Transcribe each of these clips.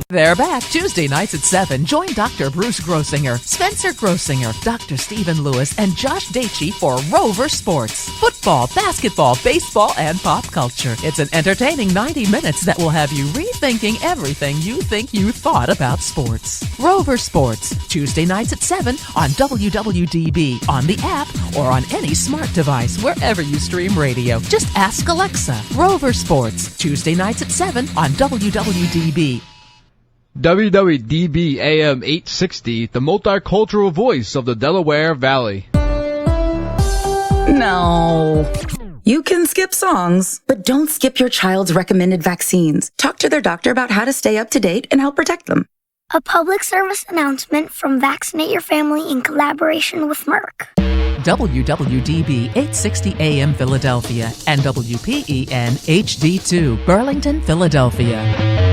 They're back Tuesday nights at 7. Join Dr. Bruce Grossinger, Spencer Grossinger, Dr. Stephen Lewis, and Josh Daichi for Rover Sports. Football, basketball, baseball, and pop culture. It's an entertaining 90 minutes that will have you rethinking everything you think you thought about sports. Rover Sports, Tuesday nights at 7 on WWDB, on the app, or on any smart device wherever you stream radio. Just ask Alexa. Rover Sports, Tuesday nights at 7 on WWDB. WWDB AM 860, the multicultural voice of the Delaware Valley. No. You can skip songs, but don't skip your child's recommended vaccines. Talk to their doctor about how to stay up to date and help protect them. A public service announcement from Vaccinate Your Family in collaboration with Merck. WWDB 860 AM Philadelphia and WPEN HD2 Burlington, Philadelphia.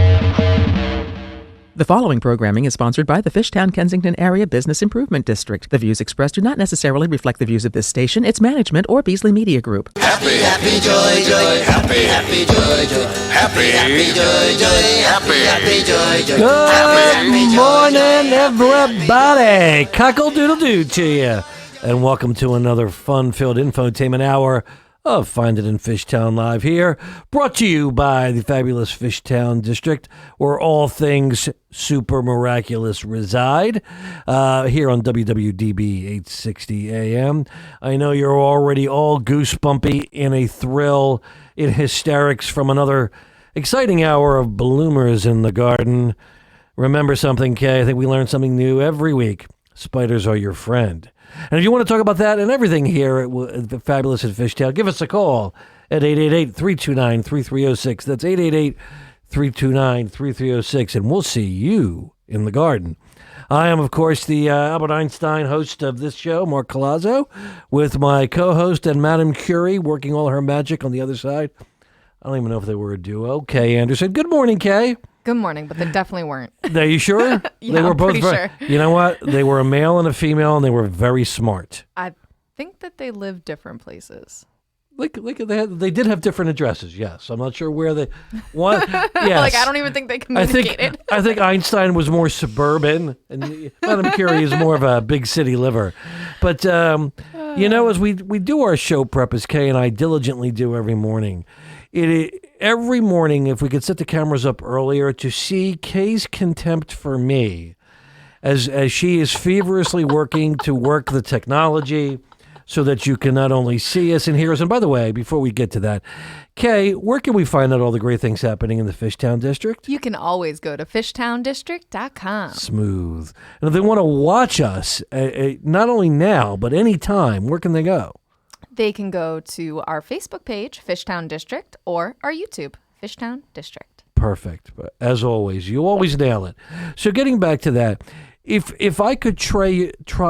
The following programming is sponsored by the Fishtown, Kensington Area Business Improvement District. The views expressed do not necessarily reflect the views of this station, its management, or Beasley Media Group. Happy, happy, joy, joy. Happy, happy, joy, joy. Happy, happy, joy, joy. Happy, happy, joy, joy. Good morning, everybody. Cockle-doodle-doo to you. And welcome to another fun-filled infotainment hour of Find It in Fishtown Live here, brought to you by the fabulous Fishtown District, where all things super miraculous reside, here on WWDB 860 AM. I know you're already all goosebumpy in a thrill, in hysterics from another exciting hour of bloomers in the garden. Remember something, Kay? I think we learn something new every week. Spiders are your friend. And if you want to talk about that and everything here at the Fabulous at Fishtown, give us a call at 888-329-3306. That's 888-329-3306, and we'll see you in the garden. I am, of course, the Albert Einstein host of this show, Mark Colazzo, with my co-host and Madame Curie working all her magic on the other side. I don't even know if they were a duo. Kay Anderson. Good morning, Kay. Good morning, but they definitely weren't. Are you sure? Yeah, they were I'm both pretty sure. You know what? They were a male and a female, and they were very smart. I think that they live different places. Like they did have different addresses. Yes, I'm not sure where they. One, yes. Like I don't even think they communicated. I think Einstein was more suburban, and Madame Curie is more of a big city liver. But you know, as we do our show prep, as Kay and I diligently do every morning. Every morning, if we could set the cameras up earlier to see Kay's contempt for me as she is feverishly working to work the technology so that you can not only see us and hear us. And by the way, before we get to that, Kay, where can we find out all the great things happening in the Fishtown District? You can always go to fishtowndistrict.com. Smooth. And if they want to watch us, not only now, but anytime, where can they go? They can go to our Facebook page, Fishtown District, or our YouTube, Fishtown District. Perfect. As always, you always nail it. So getting back to that, if I could try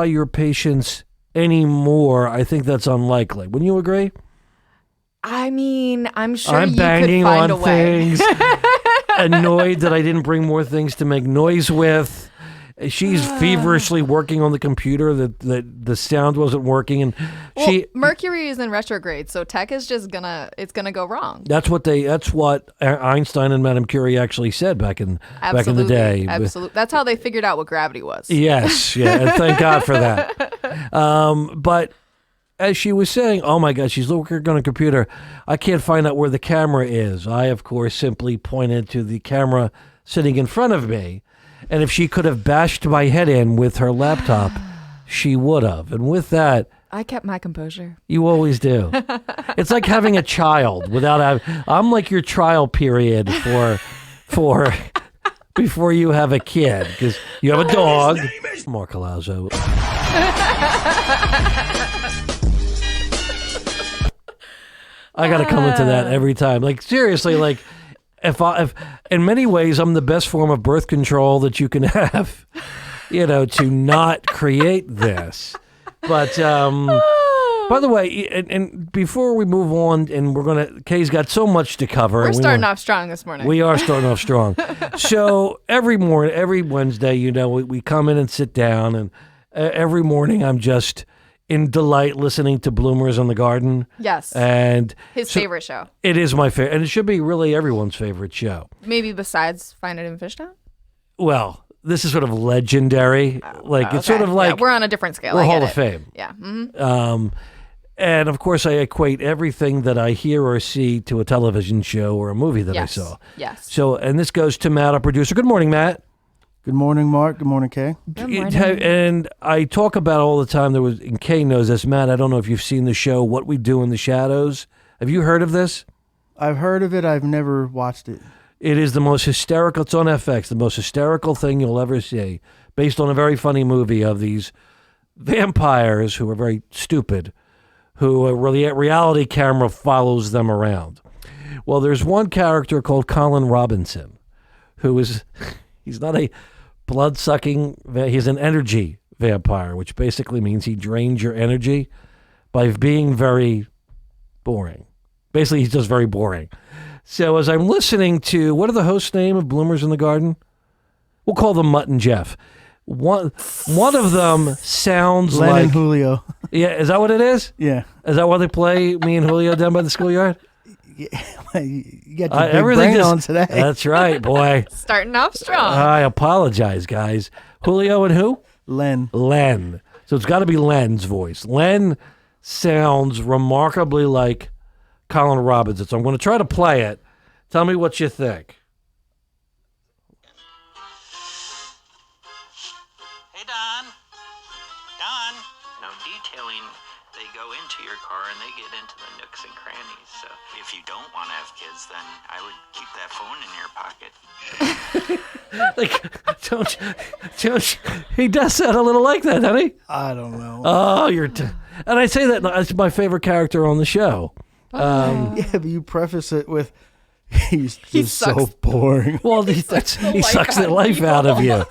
your patience anymore, I think that's unlikely. Wouldn't you agree? I mean, I'm sure I'm you banging could find on a way. things, annoyed that I didn't bring more things to make noise with. She's feverishly working on the computer that the sound wasn't working, and Mercury is in retrograde, so tech is just gonna go wrong. That's what Einstein and Madame Curie actually said back in the day. Absolutely, that's how they figured out what gravity was. Yes, yeah, and thank God for that. But as she was saying, oh my God, she's working on a computer. I can't find out where the camera is. I, of course, simply pointed to the camera sitting in front of me. And if she could have bashed my head in with her laptop, she would have. And with that, I kept my composure. You always do. It's like having a child I'm like your trial period for before you have a kid, because you have a dog. Mark Colazzo. I got to come into that every time. Like seriously, like. If in many ways I'm the best form of birth control that you can have, to not create this. But by the way, and before we move on, and Kay's got so much to cover. We're starting off strong this morning. We are starting off strong. So every Wednesday, we come in and sit down, and every morning I'm just in delight listening to Bloomers in the Garden. Yes. And his favorite show. It is my favorite. And it should be really everyone's favorite show. Maybe besides Find It in Fishtown? well, this is sort of legendary. It's sort of like we're on a different scale. We're I get Hall it. of Fame. Yeah. Mm-hmm. And of course, I equate everything that I hear or see to a television show or a movie that I saw. Yes. So, and this goes to Matt, our producer. Good morning, Matt. Good morning, Mark. Good morning, Kay. Good morning. And I talk about all the time. And Kay knows this. Matt, I don't know if you've seen the show What We Do in the Shadows. Have you heard of this? I've heard of it. I've never watched it. It is the most hysterical. It's on FX. The most hysterical thing you'll ever see, based on a very funny movie of these vampires who are very stupid, who a reality camera follows them around. Well, there's one character called Colin Robinson, who is, he's not a blood-sucking, he's an energy vampire, which basically means he drains your energy by being very boring. Basically, he's just very boring. So as I'm listening to, what are the hosts' name of Bloomers in the Garden? We'll call them Mutt and Jeff. One of them sounds Len like... and Julio. Yeah, is that what it is? Yeah. Is that why they play me and Julio down by the schoolyard? You got your big brain on today. That's right, boy. Starting off strong. I apologize, guys. Julio and who? Len. So it's got to be Len's voice. Len sounds remarkably like Colin Robinson. So I'm going to try to play it. Tell me what you think. Hey, Don. No detailing. They go into your car and they get into the nooks and crannies. So if you don't want to have kids, then I would keep that phone in your pocket. Don't he does sound a little like that, doesn't he? I don't know. Oh, and I say that it's my favorite character on the show. Yeah, but you preface it with, he's just so boring. Well, he sucks the life out of you.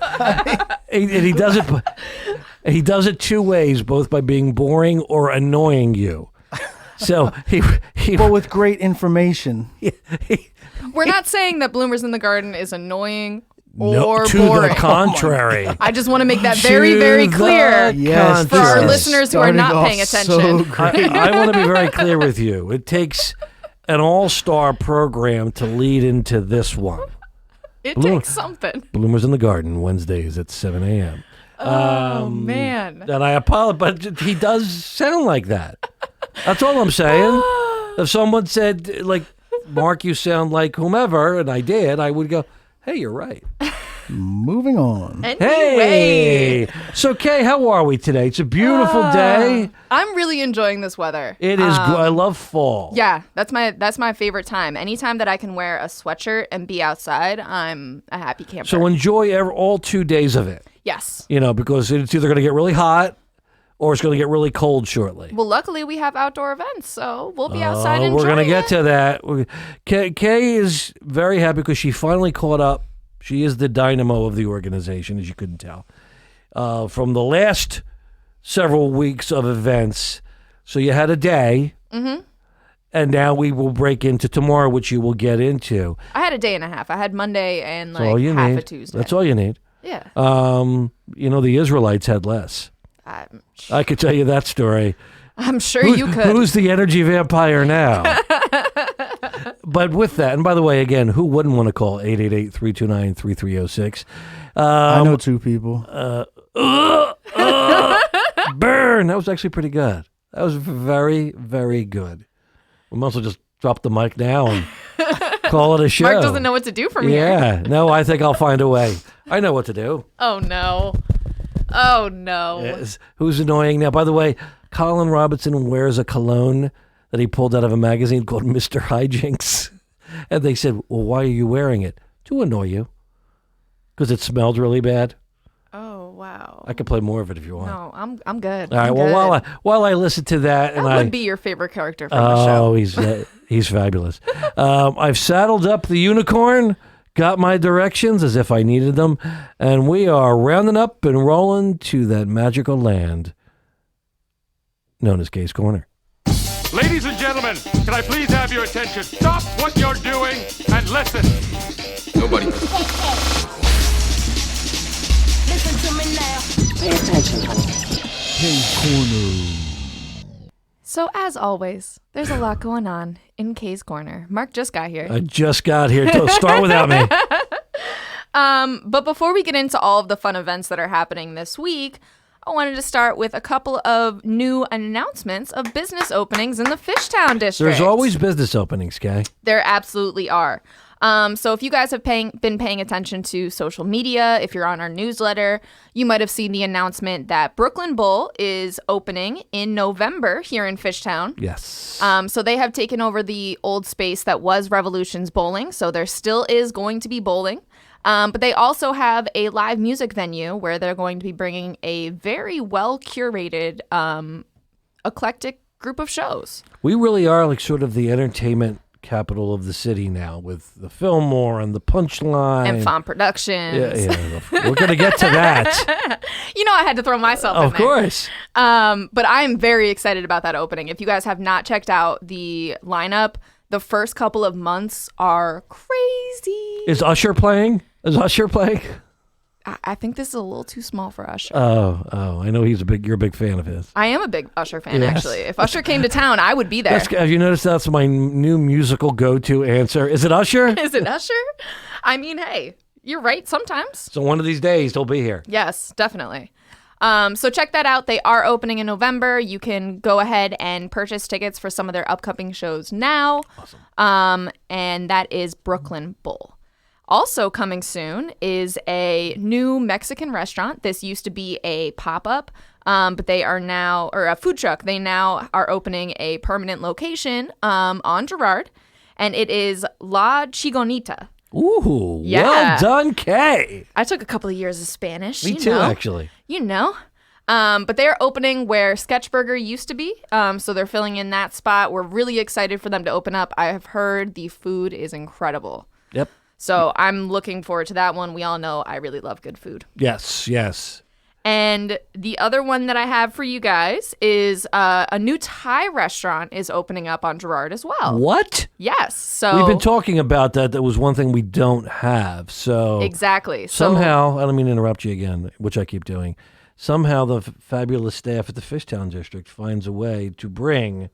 And he does it. He does it two ways, both by being boring or annoying you. So he but with great information. We're not saying that Bloomers in the Garden is annoying or no, to boring. the contrary. I just want to make that very, very clear Yes, for our listeners who are not paying attention. So I want to be very clear with you. It takes an all-star program to lead into this one. It takes something. Bloomers in the Garden, Wednesdays at 7 a.m. Oh, man. And I apologize, but he does sound like that. That's all I'm saying. If someone said, like, Mark, you sound like whomever, and I did, I would go, hey, you're right. Moving on. Anyway. Hey! So, Kay, how are we today? It's a beautiful day. I'm really enjoying this weather. It is good. I love fall. Yeah, that's my favorite time. Anytime that I can wear a sweatshirt and be outside, I'm a happy camper. So enjoy all 2 days of it. Yes. Because it's either going to get really hot or it's going to get really cold shortly. Well, luckily we have outdoor events, so we'll be outside enjoying We're going to get it. to that. Kay is very happy because she finally caught up. She is the dynamo of the organization, as you couldn't tell, from the last several weeks of events. So you had a day, and now we will break into tomorrow, which you will get into. I had a day and a half. I had Monday and That's all you half need. a Tuesday. That's all you need. Yeah. The Israelites had less. I could tell you that story. I'm sure you could. Who's the energy vampire now? But with that, and by the way, again, who wouldn't want to call 888-329-3306? I know two people. Burn! That was actually pretty good. That was very, very good. We might as well just drop the mic now and call it a show. Mark doesn't know what to do from here. Yeah. No, I think I'll find a way. I know what to do. Oh, no. Oh, no. Yes. Who's annoying now? By the way, Colin Robinson wears a cologne that he pulled out of a magazine called Mr. Hijinks. And they said, well, why are you wearing it? To annoy you. Because it smelled really bad. Oh, wow. I could play more of it if you want. No, I'm good. All right. I'm Well, good. while I listen to that, that and would be your favorite character from the show. Oh, he's fabulous. I've saddled up the unicorn, got my directions as if I needed them, and we are rounding up and rolling to that magical land known as Kay's Corner. Ladies and gentlemen, can I please have your attention? Stop what you're doing and listen. Nobody. Listen to me now. Pay attention, honey. Kay's Corner. So, as always, there's a lot going on in Kay's Corner. Mark just got here. I just got here. Start without me. But before we get into all of the fun events that are happening this week, I wanted to start with a couple of new announcements of business openings in the Fishtown District. There's always business openings, Kay. There absolutely are. So if you guys have been paying attention to social media, if you're on our newsletter, you might have seen the announcement that Brooklyn Bowl is opening in November here in Fishtown. Yes. So they have taken over the old space that was Revolution's Bowling. So there still is going to be bowling. But they also have a live music venue where they're going to be bringing a very well-curated, eclectic group of shows. We really are like sort of the entertainment capital of the city now with the Fillmore and the Punchline. And Font Productions. Yeah. We're going to get to that. I had to throw myself in there. Of course. But I'm very excited about that opening. If you guys have not checked out the lineup, the first couple of months are crazy. Is Usher playing? I think this is a little too small for Usher. Oh, I know you're a big fan of his. I am a big Usher fan, Yes. actually. If Usher came to town, I would be there. Have you noticed that's my new musical go-to answer? Is it Usher? Is it Usher? I mean, hey, you're right sometimes. So one of these days he'll be here. Yes, definitely. So check that out. They are opening in November. You can go ahead and purchase tickets for some of their upcoming shows now. Awesome. And that is Brooklyn Bowl. Also coming soon is a new Mexican restaurant. This used to be a pop-up, but they are now, or a food truck. They now are opening a permanent location on Girard, and it is La Chigonita. Ooh, Yeah. Well done, Kay. I took a couple of years of Spanish. Me too, actually. But they're opening where Sketchburger used to be. So they're filling in that spot. We're really excited for them to open up. I have heard the food is incredible. Yep. So I'm looking forward to that one. We all know I really love good food. Yes. And the other one that I have for you guys is a new Thai restaurant is opening up on Girard as well. What? Yes. So we've been talking about that. That was one thing we don't have. So exactly. Somehow, I don't mean to interrupt you again, which I keep doing. Somehow the fabulous staff at the Fishtown District finds a way to bring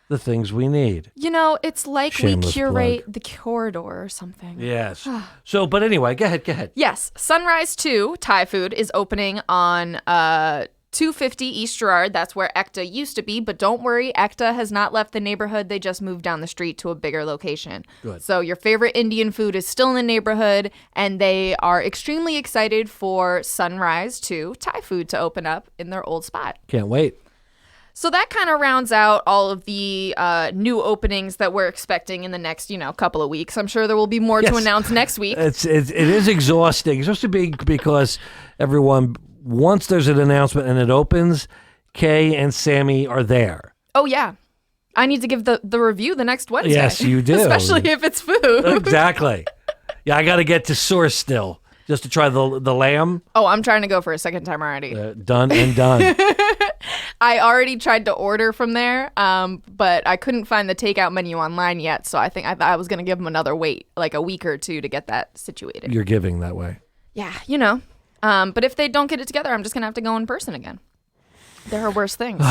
the things we need. It's like Shameless we curate plug. the corridor or something. Yes. But anyway, go ahead. Yes. Sunrise 2 Thai food is opening on 250 East Girard. That's where Ekta used to be. But don't worry, Ekta has not left the neighborhood. They just moved down the street to a bigger location. Good. So your favorite Indian food is still in the neighborhood. And they are extremely excited for Sunrise 2 Thai food to open up in their old spot. Can't wait. So that kind of rounds out all of the new openings that we're expecting in the next, couple of weeks. I'm sure there will be more to announce next week. It is exhausting, especially because everyone, once there's an announcement and it opens, Kay and Sammy are there. Oh, yeah. I need to give the review the next Wednesday. Yes, you do. Especially if it's food. Exactly. Yeah, I got to get to Source still, just to try the lamb. Oh, I'm trying to go for a second time already. Done and done. I already tried to order from there, but I couldn't find the takeout menu online yet, so I thought I was going to give them another wait, like a week or two to get that situated. You're giving that way. Yeah, but if they don't get it together, I'm just going to have to go in person again. There are worse things.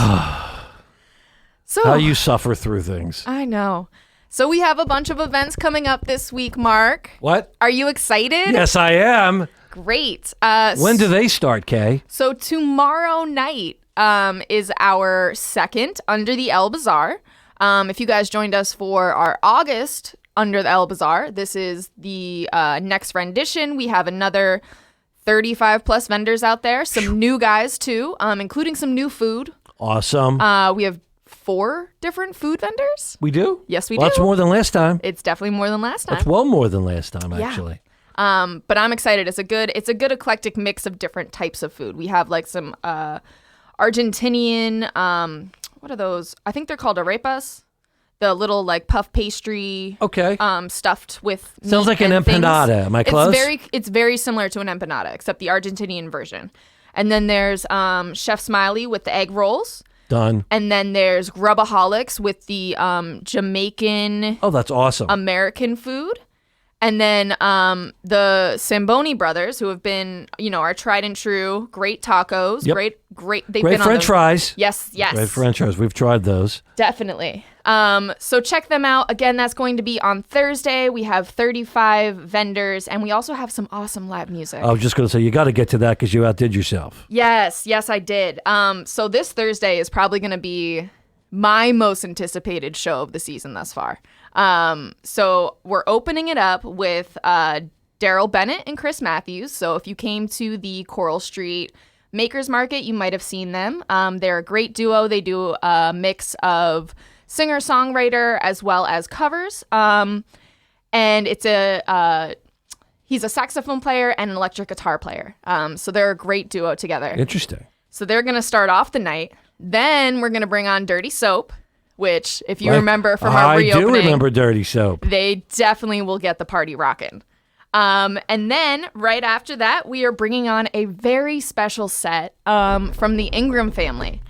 So how you suffer through things. I know. So we have a bunch of events coming up this week, Mark. What? Are you excited? Yes, I am. Great. When do they start, Kay? So tomorrow night is our second Under the El Bazaar. If you guys joined us for our August Under the El Bazaar, this is the next rendition. We have another 35 plus vendors out there. Some new guys too, including some new food. Awesome. We have 4 different food vendors. We do? Yes, we Well, do. that's more than last time. It's definitely more than last time. That's well more than last time, actually. But I'm excited. It's a good eclectic mix of different types of food. We have like some Argentinian, what are those? I think they're called arepas. The little like puff pastry. Okay. Stuffed with meat Sounds like an and things. empanada. Am I close? It's very similar to an empanada, except the Argentinian version. And then there's Chef Smiley with the egg rolls. Done. And then there's Grubaholics with the Jamaican. Oh, that's awesome. American food. And then the Samboni brothers, who have been, our tried and true, great tacos, Yep. great. They've Great been French fries. Yes. Great French fries. We've tried those. Definitely. So check them out. Again, that's going to be on Thursday. We have 35 vendors, and we also have some awesome live music. I was just going to say, you got to get to that because you outdid yourself. Yes, I did. So this Thursday is probably going to be my most anticipated show of the season thus far. So we're opening it up with Daryl Bennett and Chris Matthews. So if you came to the Coral Street Makers Market, you might have seen them. They're a great duo. They do a mix of singer-songwriter as well as covers. And it's he's a saxophone player and an electric guitar player. So they're a great duo together. Interesting. So they're going to start off the night. Then we're going to bring on Dirty Soap, which, if you remember from our reopening, I do remember Dirty Soap. They definitely will get the party rocking. And then right after that, we are bringing on a very special set from the Ingram family.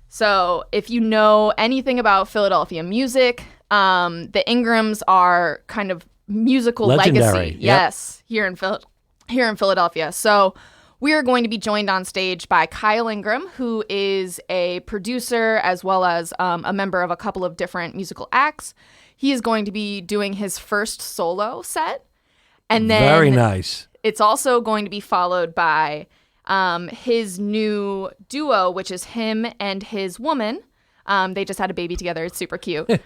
So if you know anything about Philadelphia music, the Ingrams are kind of musical legendary. Legacy. Yes, here in Philadelphia. So we are going to be joined on stage by Kyle Ingram, who is a producer as well as a member of a couple of different musical acts. He is going to be doing his first solo set. And then very nice. It's also going to be followed by his new duo, which is him and his woman. They just had a baby together. It's super cute.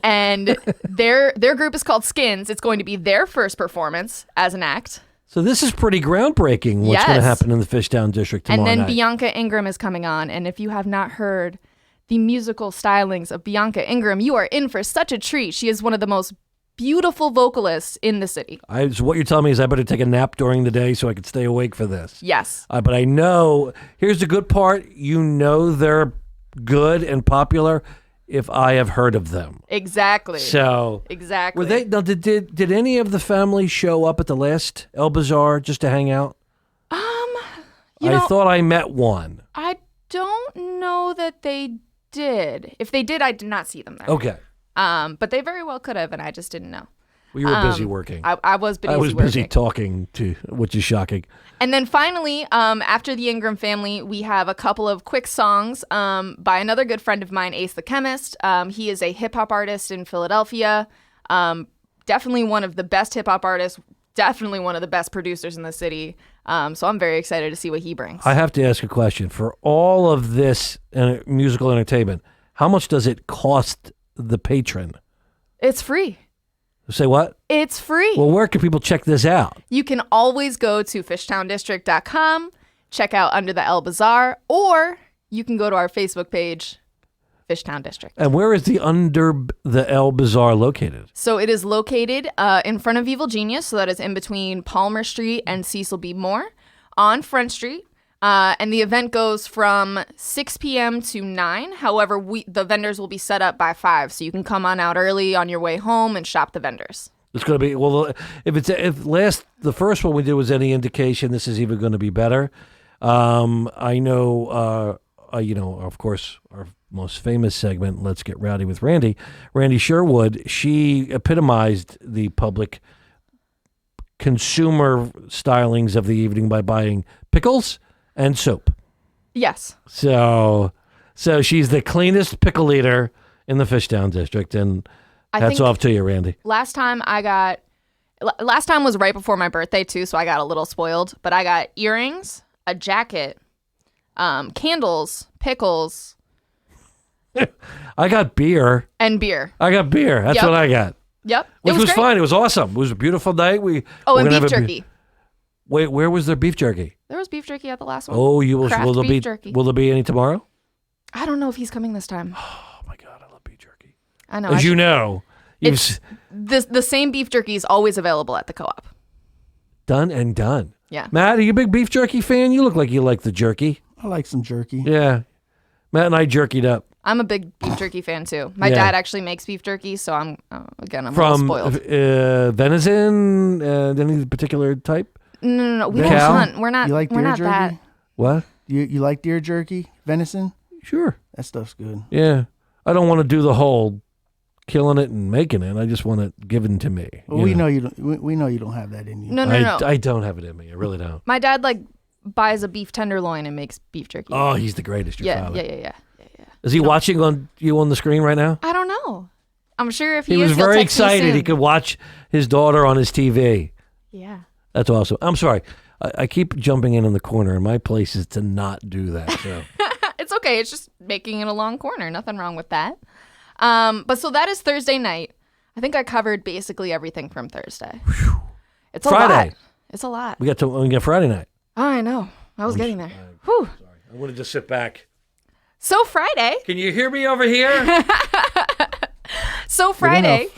And their group is called Skins. It's going to be their first performance as an act. So this is pretty groundbreaking, what's going to happen in the Fishtown District tomorrow night. And then Bianca Ingram is coming on. And if you have not heard the musical stylings of Bianca Ingram, you are in for such a treat. She is one of the most beautiful vocalists in the city. So what you're telling me is I better take a nap during the day so I can stay awake for this. Yes. But I know, here's the good part, they're good and popular if I have heard of them. Exactly. So exactly. Were they? Now, did any of the family show up at the last El Bazaar just to hang out? I thought I met one. I don't know that they did. If they did, I did not see them there. Okay. But they very well could have, and I just didn't know. Well, you were busy working. I was busy. I was busy talking to, which is shocking. And then finally, after the Ingram family, we have a couple of quick songs by another good friend of mine, Ace the Chemist. He is a hip hop artist in Philadelphia. Definitely one of the best hip hop artists. Definitely one of the best producers in the city. So I'm very excited to see what he brings. I have to ask a question. For all of this musical entertainment, how much does it cost the patron? It's free. Say what? It's free. Well, where can people check this out? You can always go to fishtowndistrict.com, check out Under the El Bazaar, or you can go to our Facebook page, Fishtown District. And where is the Under the El Bazaar located? So it is located in front of Evil Genius, so that is in between Palmer Street and Cecil B. Moore on Front Street. And the event goes from 6 p.m. to 9. However, the vendors will be set up by 5, so you can come on out early on your way home and shop the vendors. It's going to be, well, the first one we did was any indication, this is even going to be better. I know, of course, our most famous segment, Let's Get Rowdy with Randy. Randy Sherwood, she epitomized the public consumer stylings of the evening by buying pickles and soap. Yes. So she's the cleanest pickle eater in the Fishtown District, and hats off to you, Randy. Last time was right before my birthday too, so I got a little spoiled. But I got earrings, a jacket, candles, pickles. I got beer. And beer. I got beer. That's what I got. Yep. Which was fine. It was awesome. It was a beautiful night. And beef jerky. Wait, where was there beef jerky? There was beef jerky at the last one. Oh, you will. Kraft Will there beef be jerky. Will there be any tomorrow? I don't know if he's coming this time. Oh my God, I love beef jerky. I know. As you know, the same beef jerky is always available at the co-op. Done and done. Yeah. Matt, are you a big beef jerky fan? You look like you like the jerky. I like some jerky. Yeah. Matt and I jerkied up. I'm a big beef jerky fan too. My dad actually makes beef jerky, so I'm a little spoiled. Venison, any particular type? No. We don't hunt. We're not. You like we're deer not jerky? that. What? You like deer jerky? Venison? Sure. That stuff's good. Yeah. I don't want to do the whole killing it and making it. I just want it given to me. Well, we know you don't. We know you don't have that in you. No. I don't have it in me. I really don't. My dad buys a beef tenderloin and makes beef jerky. Oh, he's the greatest. Your father. Yeah. Is he watching on the screen right now? I don't know. I'm sure if he was is, he'll very text me excited. soon. He could watch his daughter on his TV. Yeah. That's awesome. I'm sorry. I keep jumping in the corner, and my place is to not do that. So. It's okay. It's just making it a long corner. Nothing wrong with that. But so that is Thursday night. I think I covered basically everything from Thursday. Whew. It's a Friday. lot. It's a lot. We got Friday night. Oh, I know. I was getting there. Whew. Sorry. I want to just sit back. So Friday. Can you hear me over here? So Friday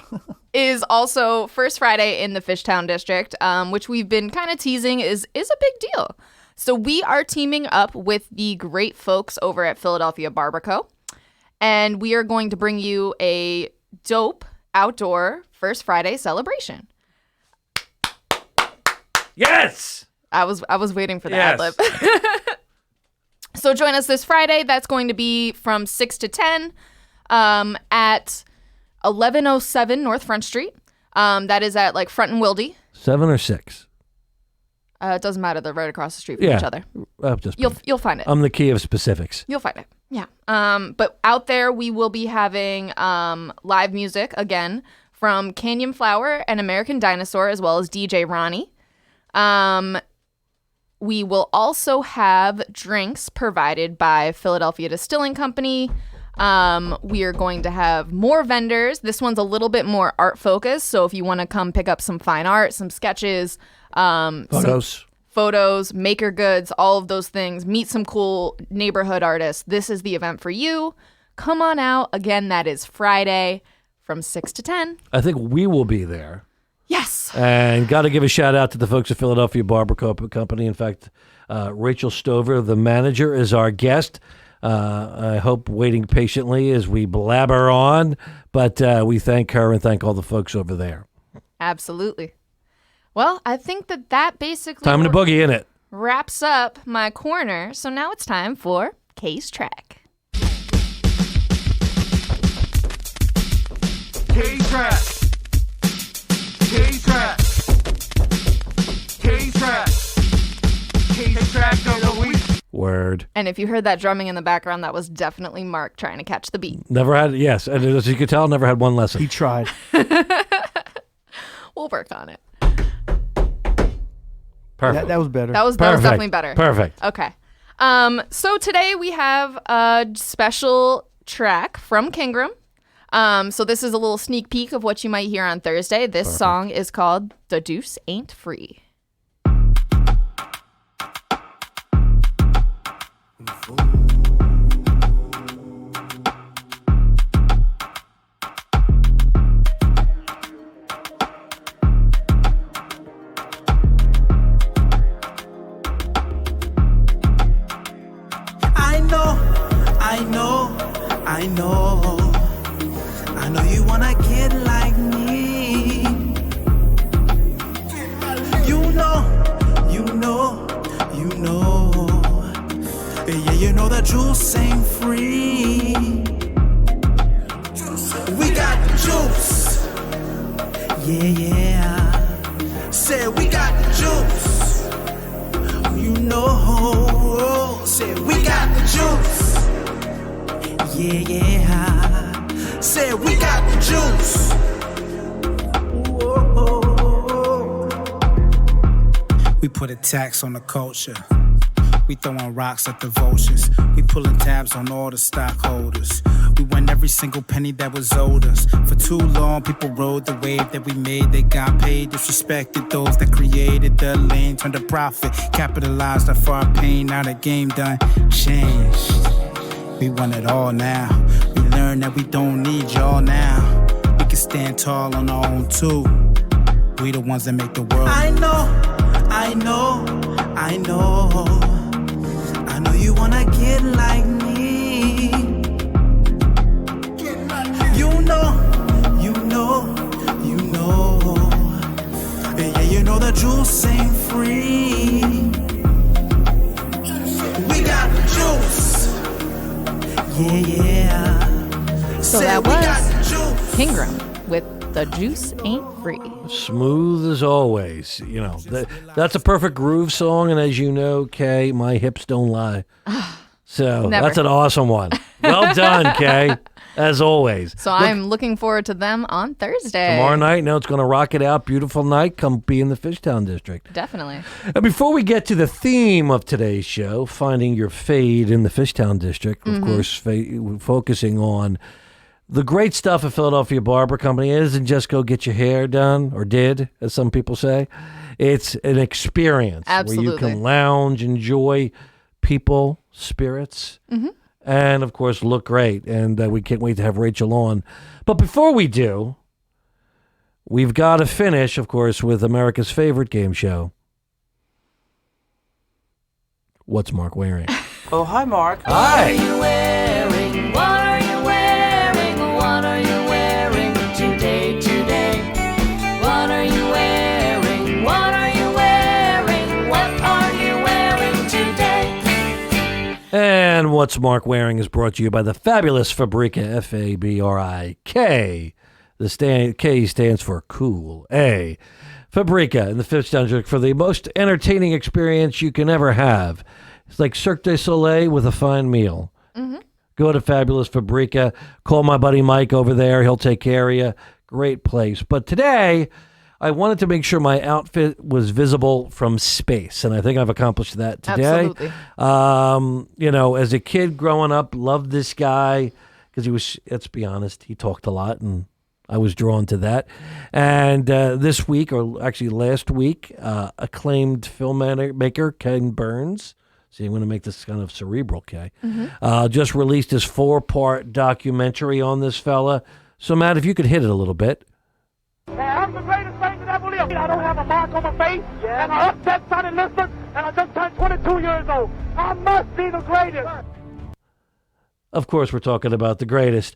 is also First Friday in the Fishtown District, which we've been kind of teasing is a big deal. So we are teaming up with the great folks over at Philadelphia Barber Co. And we are going to bring you a dope outdoor First Friday celebration. Yes! I was waiting for the ad-lib. So join us this Friday. That's going to be from 6 to 10 at 1107 North Front Street. That is at Front and Wildy. 7 or 6? It doesn't matter. They're right across the street from each other. You'll find it. I'm the key of specifics. You'll find it. Yeah. But out there, we will be having live music again from Canyon Flower and American Dinosaur, as well as DJ Ronnie. We will also have drinks provided by Philadelphia Distilling Company. We are going to have more vendors. This one's a little bit more art focused. So if you want to come pick up some fine art, some sketches, photos, maker goods, all of those things, meet some cool neighborhood artists, this is the event for you. Come on out. Again, that is Friday from 6 to 10. I think we will be there. Yes. And got to give a shout out to the folks at Philadelphia Barber Company. In fact, Rachel Stover, the manager, is our guest. I hope waiting patiently as we blabber on, but we thank her and thank all the folks over there. Absolutely. Well, I think that basically time to boogie in it. Wraps up my corner. So now it's time for Kay's Track. Kay's Track. Kay's Track. Kay's Track. Kay's Track of the week. Word. And if you heard that drumming in the background, that was definitely Mark trying to catch the beat. Never had, yes. And as you could tell, never had one lesson. He tried. We'll work on it. Perfect. That was better. That was definitely better. Perfect. Okay. So today we have a special track from Kingram. So this is a little sneak peek of what you might hear on Thursday. This song is called The Deuce Ain't Free. I know you wanna get like me. You know. Yeah, you know the juice ain't free. We got the juice. Yeah. Said we got the juice. You know. Said we got the juice. Yeah. Said we got the juice. We put a tax on the culture. We throwing rocks at the vultures. We pulling tabs on all the stockholders. We won every single penny that was owed us. For too long, people rode the wave that we made. They got paid, disrespected those that created the lane. Turned a profit, capitalized off our pain. Now the game done changed. We want it all now. We learned that we don't need y'all now. We can stand tall on our own too. We the ones that make the world. I know you wanna get like me. You know. Yeah, you know the juice ain't free. We got the juice. Yeah. So that was Kingram with The Juice Ain't Free. Smooth as always. You know, that's a perfect groove song, and as you know, Kay, my hips don't lie. So Never. That's an awesome one. Well done, Kay, as always. So I'm looking forward to them on Thursday. Tomorrow night, it's going to rock it out. Beautiful night. Come be in the Fishtown District. Definitely. And before we get to the theme of today's show, finding your fade in the Fishtown District, of course, focusing on the great stuff at Philadelphia Barber Company. It isn't just go get your hair done, or did, as some people say. It's an experience Absolutely. where you can lounge, enjoy people, spirits, and, of course, look great. And we can't wait to have Rachel on. But before we do, we've got to finish, of course, with America's favorite game show. What's Mark wearing? Oh, hi, Mark. Hi. What are you wearing? What are you wearing? What are you wearing today? What are you wearing? What are you wearing? What are you wearing today? And What's Mark Wearing is brought to you by the fabulous Fabrica, F-A-B-R-I-K. The K stands for cool. A. Fabrica in the Fishtown District for the most entertaining experience you can ever have. It's like Cirque du Soleil with a fine meal. Go to Fabulous Fabrica. Call my buddy Mike over there. He'll take care of you. Great place. But today, I wanted to make sure my outfit was visible from space, and I think I've accomplished that today. Absolutely. As a kid growing up, loved this guy because he was, let's be honest, he talked a lot, and I was drawn to that. And this week, or actually last week, acclaimed filmmaker Ken Burns, see, I'm going to make this kind of cerebral, Kay, just released his 4-part documentary on this fella. So, Matt, if you could hit it a little bit. I'm the greatest thing that ever lived. I don't have a mark on my face, and I upset Sonny Liston, and I just turned 22 years old. I must be the greatest. Of course, we're talking about the greatest,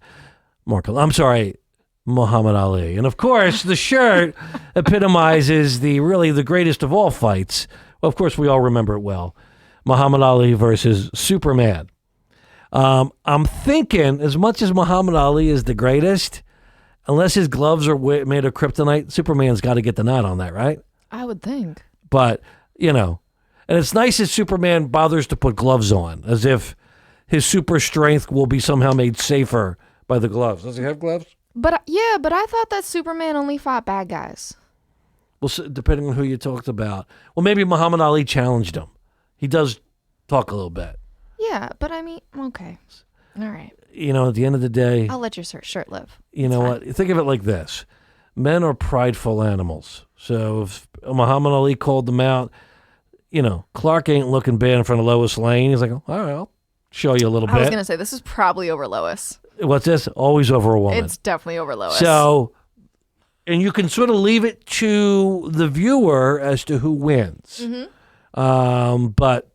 Muhammad Ali. And, of course, the shirt epitomizes the greatest of all fights. Well, of course, we all remember it well. Muhammad Ali versus Superman. I'm thinking, as much as Muhammad Ali is the greatest, unless his gloves are made of kryptonite, Superman's got to get the nod on that, right? I would think. But, and it's nice that Superman bothers to put gloves on, as if his super strength will be somehow made safer by the gloves. Does he have gloves? But I thought that Superman only fought bad guys. Well, depending on who you talked about. Well, maybe Muhammad Ali challenged him. He does talk a little bit. Yeah, but I mean, okay. All right. At the end of the day, I'll let your shirt live. You know what? Think of it like this. Men are prideful animals. So if Muhammad Ali called them out, Clark ain't looking bad in front of Lois Lane. He's like, all right, I'll show you a little bit. I was going to say, this is probably over Lois. What's this? Always over a woman. It's definitely over Lois. So, and you can sort of leave it to the viewer as to who wins. But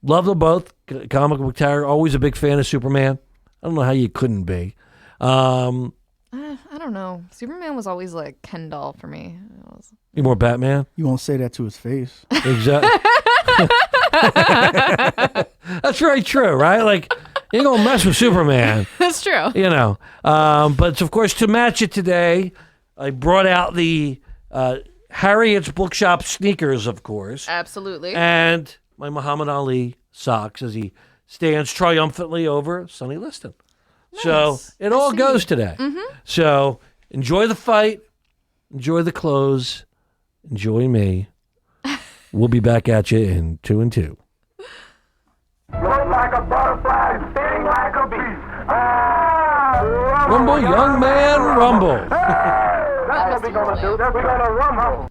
love them both. Comic book tiger, always a big fan of Superman. I don't know how you couldn't be. I don't know. Superman was always like Ken doll for me. You more Batman? You won't say that to his face. Exactly. That's very true, right? Like, you ain't gonna mess with Superman. That's true. But of course, to match it today, I brought out the Harriet's Bookshop sneakers, of course. Absolutely. And my Muhammad Ali socks as he stands triumphantly over Sonny Liston. Nice. So it all goes today. So enjoy the fight, enjoy the clothes, enjoy me. We'll be back at you in 2 and 2. Float like a butterfly, sting like a bee. Rumble, young man, rumble. That's what we're gonna do. We're gonna rumble.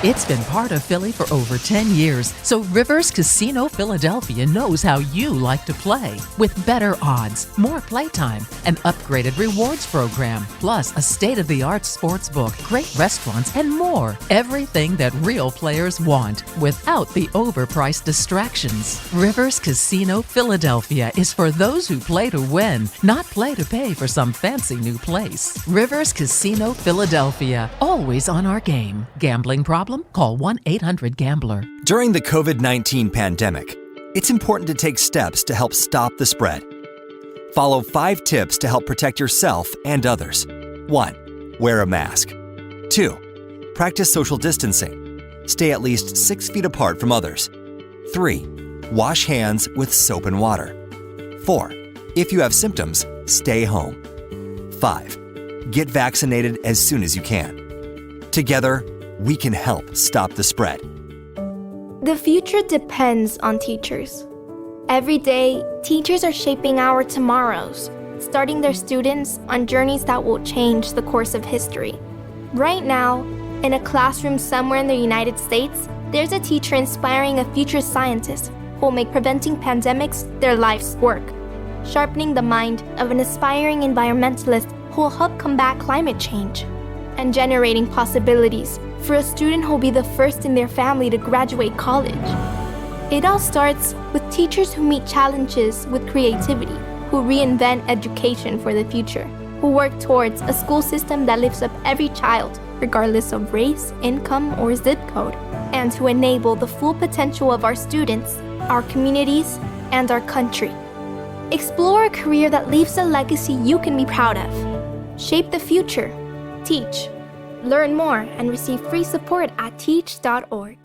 It's been part of Philly for over 10 years, so Rivers Casino Philadelphia knows how you like to play. With better odds, more playtime, an upgraded rewards program, plus a state-of-the-art sports book, great restaurants, and more. Everything that real players want, without the overpriced distractions. Rivers Casino Philadelphia is for those who play to win, not play to pay for some fancy new place. Rivers Casino Philadelphia, always on our game. Gambling problem? Call 1-800-GAMBLER. During the COVID-19 pandemic, it's important to take steps to help stop the spread. Follow 5 tips to help protect yourself and others. 1. Wear a mask. 2. Practice social distancing. Stay at least 6 feet apart from others. 3. Wash hands with soap and water. 4. If you have symptoms, stay home. 5. Get vaccinated as soon as you can. Together, we can help stop the spread. The future depends on teachers. Every day, teachers are shaping our tomorrows, starting their students on journeys that will change the course of history. Right now, in a classroom somewhere in the United States, there's a teacher inspiring a future scientist who will make preventing pandemics their life's work, sharpening the mind of an aspiring environmentalist who will help combat climate change, and generating possibilities for a student who will be the first in their family to graduate college. It all starts with teachers who meet challenges with creativity, who reinvent education for the future, who work towards a school system that lifts up every child, regardless of race, income, or zip code, and to enable the full potential of our students, our communities, and our country. Explore a career that leaves a legacy you can be proud of. Shape the future. Teach. Learn more and receive free support at teach.org.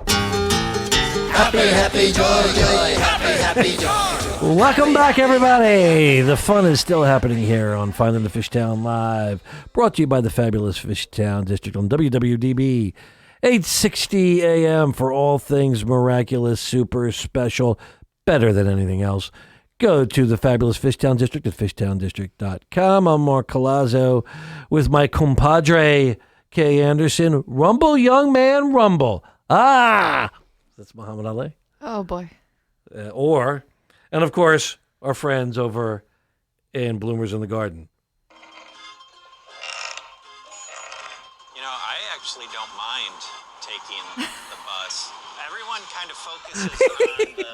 Happy, happy, joy, joy, happy, happy, joy. Welcome back, everybody. The fun is still happening here on Finding the Fishtown Live, brought to you by the fabulous Fishtown District on WWDB 860 AM for all things miraculous, super special, better than anything else. Go to the fabulous Fishtown District at fishtowndistrict.com. I'm Mark Colazzo with my compadre, Kay Anderson. Rumble, young man, rumble. Ah! That's Muhammad Ali. Oh, boy. And of course, our friends over in Bloomers in the Garden. You know, I actually don't mind taking the bus. Everyone kind of focuses on the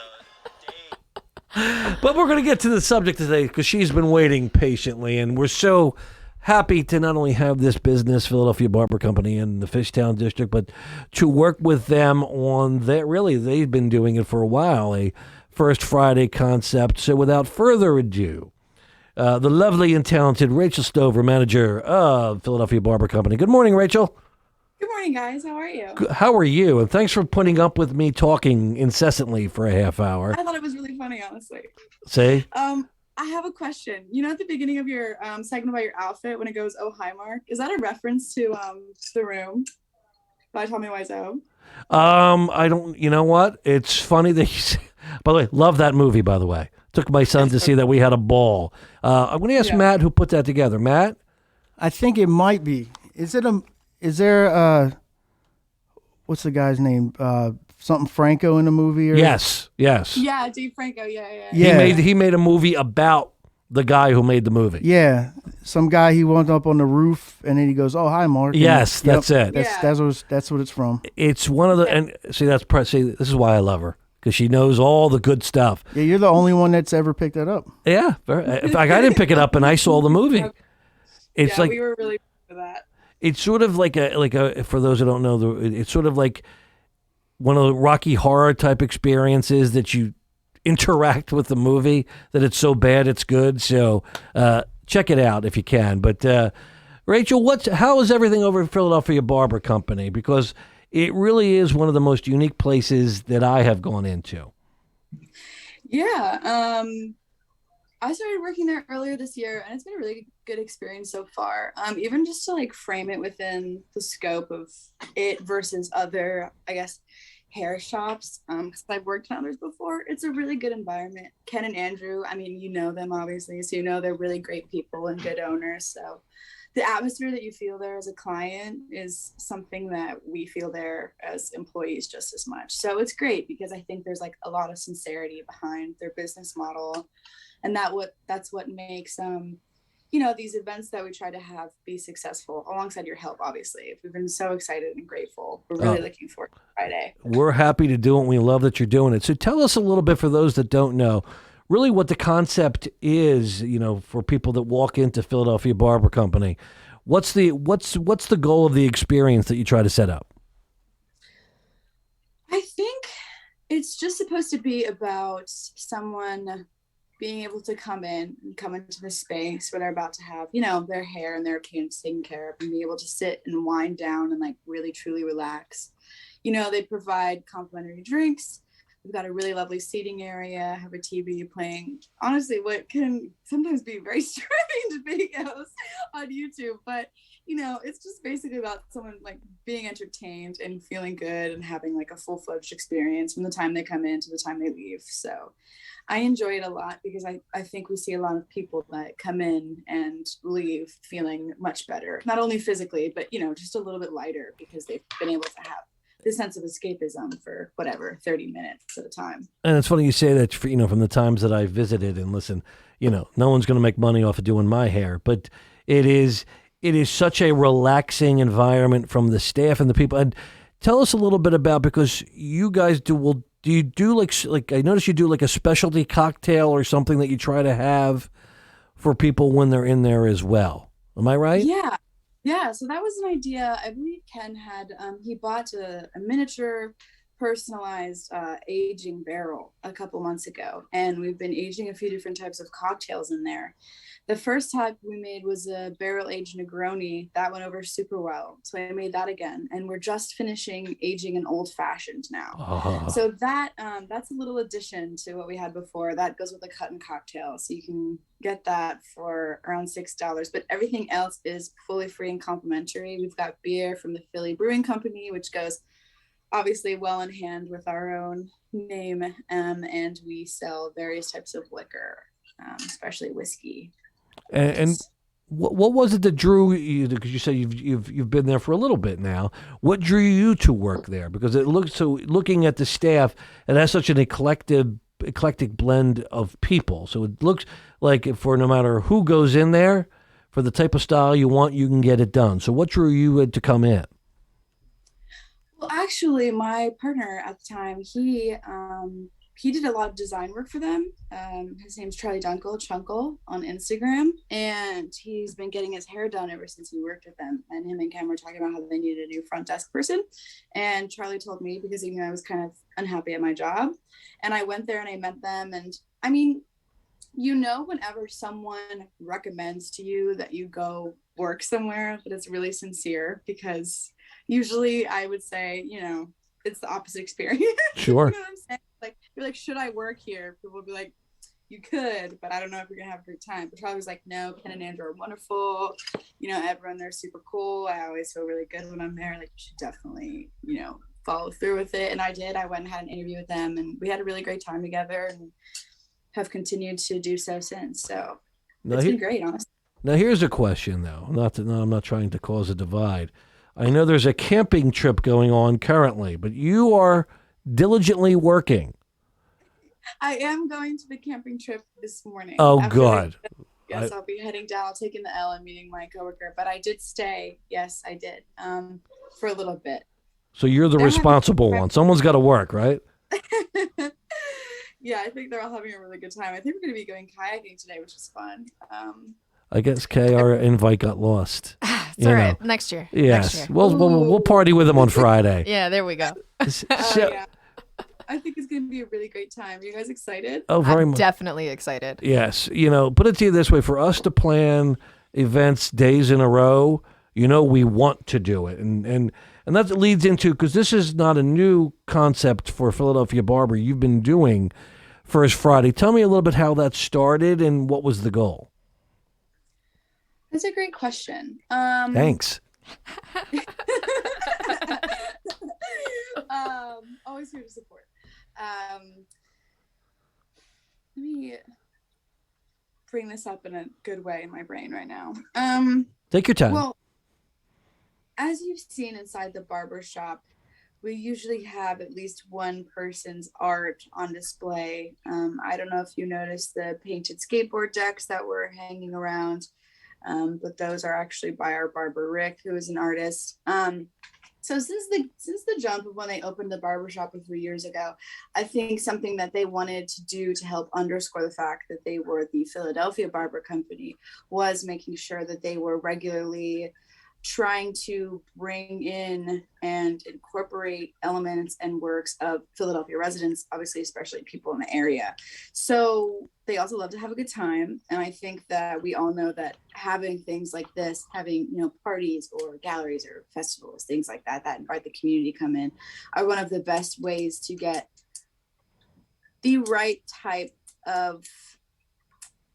But we're going to get to the subject today because she's been waiting patiently, and we're so happy to not only have this business, Philadelphia Barber Company in the Fishtown District, but to work with them on that. Really, they've been doing it for a while, a First Friday concept. So without further ado, the lovely and talented Rachel Stover, manager of Philadelphia Barber Company. Good morning, Rachel. Good morning, guys. How are you? How are you? And thanks for putting up with me talking incessantly for a half hour. I thought it was really funny, honestly. See? I have a question. You know, at the beginning of your segment about your outfit, when it goes, "Oh, hi, Mark," is that a reference to The Room by Tommy Wiseau? I don't. You know what? It's funny that you say. By the way, love that movie. By the way, took my son to see that. We had a ball. I'm going to ask Matt who put that together. Matt, I think it might be. Is there what's the guy's name? Something Franco in the movie? Or? Yes. Yeah, Dave Franco. Yeah. He made a movie about the guy who made the movie. Yeah, some guy, he went up on the roof and then he goes, "Oh, hi, Mark." Yes, that's it. That's what it's from. It's one of the and see this is why I love her, because she knows all the good stuff. Yeah, you're the only one that's ever picked that up. Yeah, in fact, I didn't pick it up, and I saw the movie. It's like we were really for that. It's sort of like a for those who don't know, it's sort of like one of the Rocky Horror type experiences that you interact with the movie, that it's so bad it's good. So check it out if you can. But Rachel, how is everything over at Philadelphia Barber Company? Because it really is one of the most unique places that I have gone into. Yeah, I started working there earlier this year, and it's been a really good experience so far. Even just to like frame it within the scope of it versus other, I guess, hair shops, because I've worked in others before. It's a really good environment. Ken and Andrew, I mean, you know them obviously, so you know they're really great people and good owners. So the atmosphere that you feel there as a client is something that we feel there as employees just as much. So it's great because I think there's like a lot of sincerity behind their business model, and that's what makes these events that we try to have be successful alongside your help. Obviously, we've been so excited and grateful. We're really looking forward to Friday. We're happy to do it. We love that you're doing it. So tell us a little bit, for those that don't know, really what the concept is, for people that walk into Philadelphia Barber Company. What's the goal of the experience that you try to set up? I think it's just supposed to be about someone being able to come into the space where they're about to have, their hair and their appearance taken care of, and be able to sit and wind down and like really truly relax. They provide complimentary drinks. We've got a really lovely seating area, have a TV playing, honestly, what can sometimes be very strange videos on YouTube. But, it's just basically about someone like being entertained and feeling good and having like a full-fledged experience from the time they come in to the time they leave. So I enjoy it a lot because I think we see a lot of people that come in and leave feeling much better, not only physically, but, just a little bit lighter because they've been able to have the sense of escapism for 30 minutes at a time. And it's funny you say that, from the times that I visited, and listen, no one's going to make money off of doing my hair, but it is such a relaxing environment from the staff and the people. And tell us a little bit about, because you guys do you do like I noticed you do like a specialty cocktail or something that you try to have for people when they're in there as well. Am I right? Yeah, so that was an idea. I believe Ken had, he bought a miniature personalized aging barrel a couple months ago, and we've been aging a few different types of cocktails in there. The first type we made was a barrel-aged Negroni. That went over super well, so I made that again, and we're just finishing aging an old-fashioned now. So that's a little addition to what we had before. That goes with a cut and cocktail, so you can get that for around $6, but everything else is fully free and complimentary. We've got beer from the Philly Brewing Company, which goes obviously well in hand with our own name, and we sell various types of liquor, especially whiskey. And what was it that drew you? Because you say you've been there for a little bit now. What drew you to work there? Because it looks so. Looking at the staff, it has such an eclectic blend of people. So it looks like for no matter who goes in there, for the type of style you want, you can get it done. So what drew you to come in? Well, actually, my partner at the time, he did a lot of design work for them. His name's Charlie Chunkle on Instagram, and he's been getting his hair done ever since he worked with them. And him and Ken were talking about how they needed a new front desk person. And Charlie told me, because I was kind of unhappy at my job, and I went there and I met them. And I mean, whenever someone recommends to you that you go work somewhere, that it's really sincere, because usually I would say, it's the opposite experience. Sure. You know what I'm saying? Like, you're like, should I work here? People will be like, you could, but I don't know if you're gonna have a great time. But Charlie was like, no, Ken and Andrew are wonderful. Everyone there's super cool. I always feel really good when I'm there. Like, you should definitely, follow through with it. And I did. I went and had an interview with them, and we had a really great time together, and have continued to do so since. So it's been great, honestly. Now here's a question, though. I'm not trying to cause a divide. I know there's a camping trip going on currently, but you are diligently working. I am going to the camping trip this morning. Oh, good. Yes, I'll be heading down, taking the L and meeting my coworker. But I did stay. Yes, I did. For a little bit. So you're the responsible one. Someone's got to work, right? Yeah, I think they're all having a really good time. I think we're going to be going kayaking today, which is fun. I guess our invite got lost. It's all right. Next year. Yes. Next year. We'll party with them on Friday. Yeah, there we go. Yeah. I think it's going to be a really great time. Are you guys excited? Oh, very much. Definitely excited. Yes. Put it to you this way. For us to plan events days in a row, we want to do it. And that leads into, because this is not a new concept for Philadelphia Barber. You've been doing First Friday. Tell me a little bit how that started and what was the goal. That's a great question. Thanks. Always here to support. Let me bring this up in a good way in my brain right now. Take your time. Well, as you've seen inside the barbershop, we usually have at least one person's art on display. I don't know if you noticed the painted skateboard decks that were hanging around, but those are actually by our barber Rick, who is an artist. So since the jump of when they opened the barbershop a few years ago, I think something that they wanted to do to help underscore the fact that they were the Philadelphia Barber Company was making sure that they were regularly trying to bring in and incorporate elements and works of Philadelphia residents, obviously, especially people in the area. So they also love to have a good time. And I think that we all know that having things like this, having, parties or galleries or festivals, things like that, that invite the community to come in, are one of the best ways to get the right type of,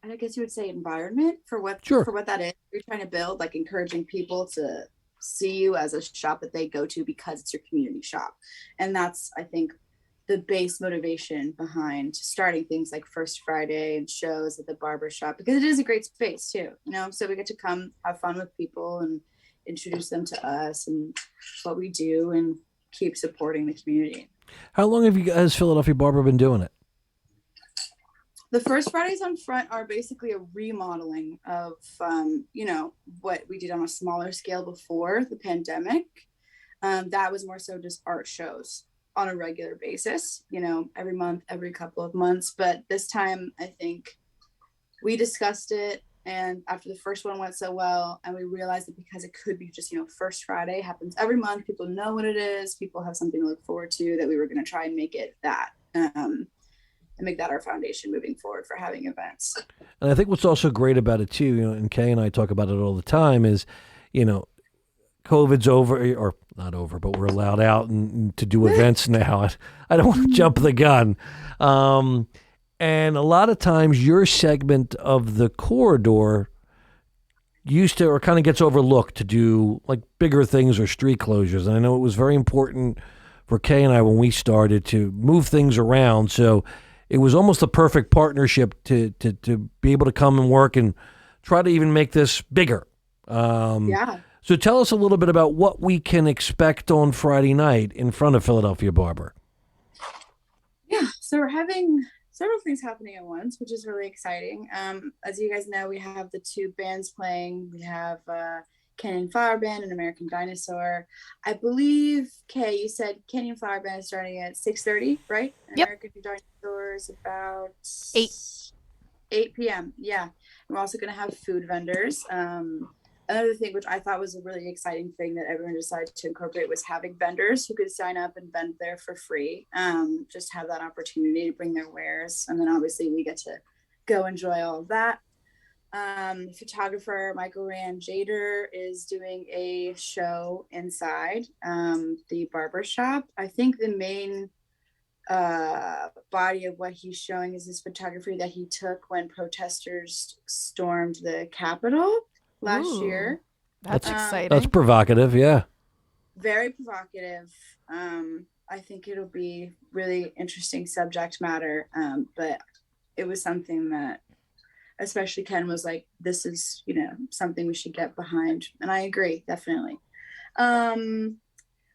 I guess you would say, environment for what that is you're trying to build, like encouraging people to see you as a shop that they go to because it's your community shop. And that's, I think, the base motivation behind starting things like First Friday and shows at the barbershop, because it is a great space too, so we get to come have fun with people and introduce them to us and what we do and keep supporting the community. How long have you guys, Philadelphia Barber, been doing it? The First Fridays on Front are basically a remodeling of, what we did on a smaller scale before the pandemic. That was more so just art shows on a regular basis, every month, every couple of months. But this time, I think we discussed it. And after the first one went so well, and we realized that because it could be just, First Friday happens every month, people know what it is, people have something to look forward to, that we were going to try and make it that. And make that our foundation moving forward for having events. And I think what's also great about it too, and Kay and I talk about it all the time, is, COVID's over, or not over, but we're allowed out and to do events now. I don't want to jump the gun. And a lot of times your segment of the corridor used to, or kind of gets overlooked to do like bigger things or street closures. And I know it was very important for Kay and I when we started to move things around. So it was almost a perfect partnership to be able to come and work and try to even make this bigger. Yeah. So tell us a little bit about what we can expect on Friday night in front of Philadelphia Barber. Yeah, so we're having several things happening at once, which is really exciting. As you guys know, we have the two bands playing. We have Canyon Flower Band and American Dinosaur. I believe, Kay, you said Canyon Flower Band is starting at 6:30, right? Yep. American Dinosaur is about 8 p.m. Yeah. We're also going to have food vendors. Another thing which I thought was a really exciting thing that everyone decided to incorporate was having vendors who could sign up and vend there for free. Just have that opportunity to bring their wares. And then obviously we get to go enjoy all of that. Photographer Michael Rand Jader is doing a show inside the barbershop. I think the main body of what he's showing is his photography that he took when protesters stormed the Capitol last year. That's exciting. That's provocative, yeah. Very provocative. I think it'll be really interesting subject matter, but it was something that especially Ken was like, this is, something we should get behind. And I agree, definitely.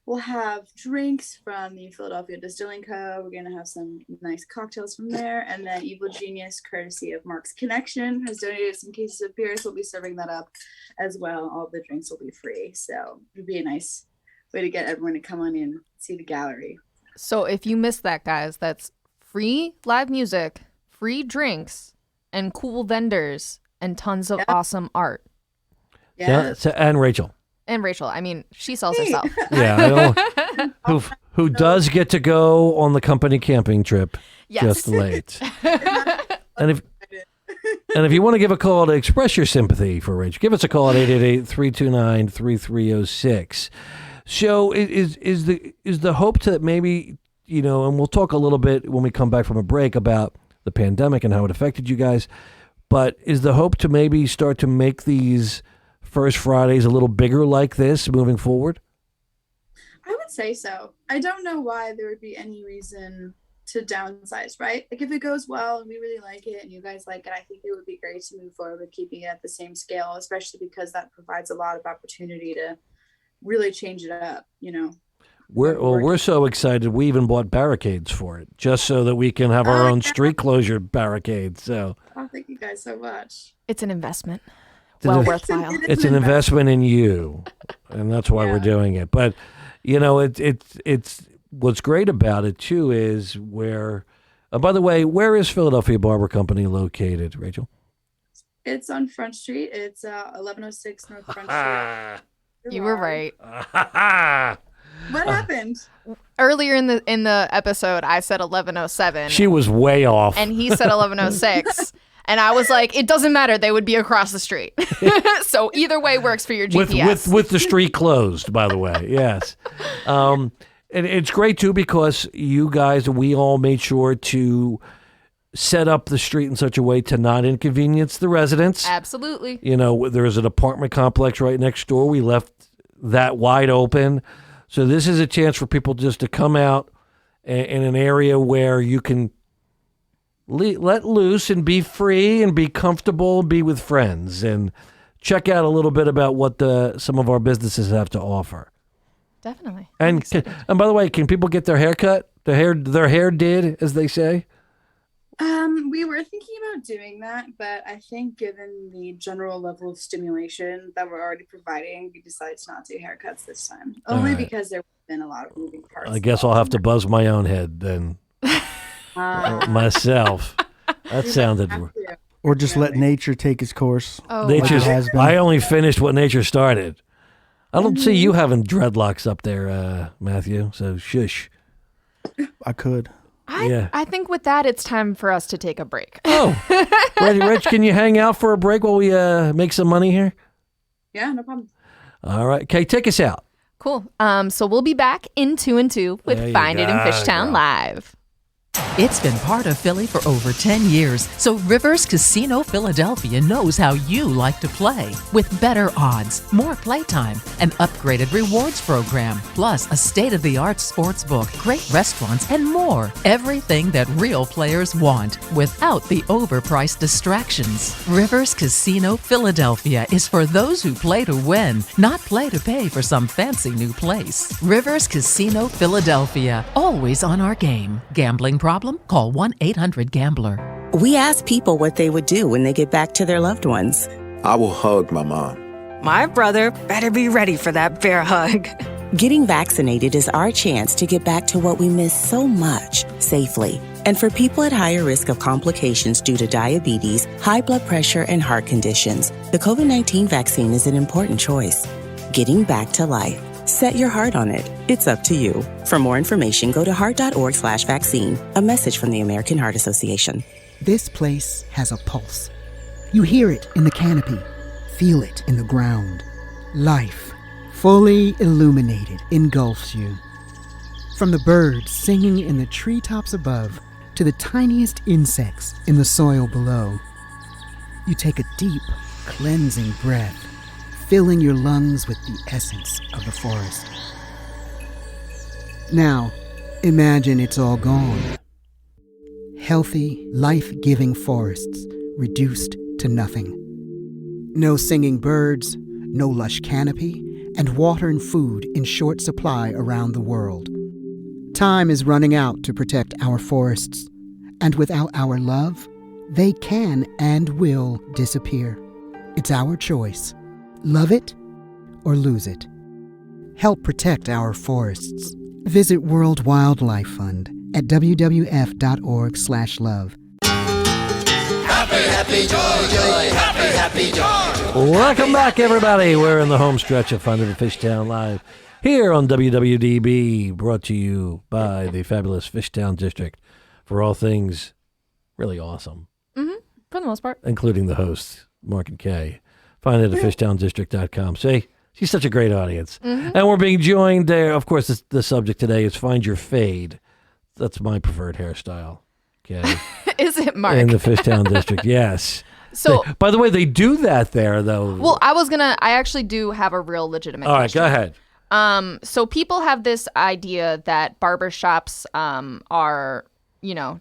We'll have drinks from the Philadelphia Distilling Co. We're going to have some nice cocktails from there. And then Evil Genius, courtesy of Mark's Connection, has donated some cases of beers. We'll be serving that up as well. All the drinks will be free. So it'll be a nice way to get everyone to come on in and see the gallery. So if you missed that, guys, that's free live music, free drinks, and cool vendors, and tons of awesome art. Yeah. And Rachel. And Rachel, I mean, she sells herself. Yeah, I know. Who does get to go on the company camping trip just late. And if you want to give a call to express your sympathy for Rachel, give us a call at 888-329-3306. So is the hope to maybe, and we'll talk a little bit when we come back from a break about the pandemic and how it affected you guys, but is the hope to maybe start to make these First Fridays a little bigger like this moving forward? I would say so. I don't know why there would be any reason to downsize, right? Like if it goes well and we really like it and you guys like it, I think it would be great to move forward with keeping it at the same scale, especially because that provides a lot of opportunity to really change it up, We're so excited we even bought barricades for it, just so that we can have our own street closure barricades. So thank you guys so much. It's an investment. Well worthwhile. It's an investment in you, and that's why we're doing it. But it's what's great about it too is where. By the way, where is Philadelphia Barber Company located, Rachel? It's on Front Street. It's 1106 North Front Street. You were right. What happened? Earlier in the episode, I said 11:07. She was way off. And he said 11:06. And I was like, it doesn't matter. They would be across the street. So either way works for your GPS. With the street closed, by the way. Yes. And it's great, too, because you guys, we all made sure to set up the street in such a way to not inconvenience the residents. Absolutely. You know, there's an apartment complex right next door. We left that wide open. So this is a chance for people just to come out in an area where you can let loose and be free and be comfortable and be with friends and check out a little bit about what some of our businesses have to offer. Definitely. And by the way, can people get their hair cut? Their hair did, as they say? We were thinking about doing that, but I think given the general level of stimulation that we're already providing, we decided to not do haircuts this time. Only because there have been a lot of moving parts. I guess I'll have to buzz my own head then. Myself. That sounded... Or just let nature take its course. Oh. I only finished what nature started. I don't see you having dreadlocks up there, Matthew, so shush. I could. I think with that, it's time for us to take a break. Oh, Rich, can you hang out for a break while we make some money here? Yeah, no problem. All right. Okay, take us out. Cool. So we'll be back in 2 and 2 with Find It in Fishtown Live. It's been part of Philly for over 10 years, so Rivers Casino Philadelphia knows how you like to play. With better odds, more playtime, an upgraded rewards program, plus a state-of-the-art sports book, great restaurants, and more. Everything that real players want, without the overpriced distractions. Rivers Casino Philadelphia is for those who play to win, not play to pay for some fancy new place. Rivers Casino Philadelphia, always on our game. Gambling problem? Call 1-800-GAMBLER. We ask people what they would do when they get back to their loved ones. I will hug my mom. My brother better be ready for that bear hug. Getting vaccinated is our chance to get back to what we miss so much, safely. And for people at higher risk of complications due to diabetes, high blood pressure, and heart conditions, the COVID-19 vaccine is an important choice. Getting back to life. Set your heart on it. It's up to you. For more information, go to heart.org/vaccine. A message from the American Heart Association. This place has a pulse. You hear it in the canopy, feel it in the ground. Life, fully illuminated, engulfs you. From the birds singing in the treetops above to the tiniest insects in the soil below. You take a deep, cleansing breath, filling your lungs with the essence of the forest. Now, imagine it's all gone. Healthy, life-giving forests reduced to nothing. No singing birds, no lush canopy, and water and food in short supply around the world. Time is running out to protect our forests, and without our love, they can and will disappear. It's our choice. Love it or lose it. Help protect our forests. Visit World Wildlife Fund at wwf.org/love. Happy, happy, joy, joy, happy, happy, joy. Welcome back, everybody. We're in the home stretch of Fun in Fishtown Live here on WWDB, brought to you by the fabulous Fishtown District for all things really awesome. Mm-hmm. For the most part. Including the hosts, Mark and Kay. Find it at fishtowndistrict.com. See, she's such a great audience. Mm-hmm. And we're being joined there. Of course, the subject today is Find Your Fade. That's my preferred hairstyle. Okay. Is it, Mark? In the Fishtown District, yes. So, by the way, they do that there, though. Well, I actually do have a real legitimate All right, question. go ahead. So people have this idea that barbershops are,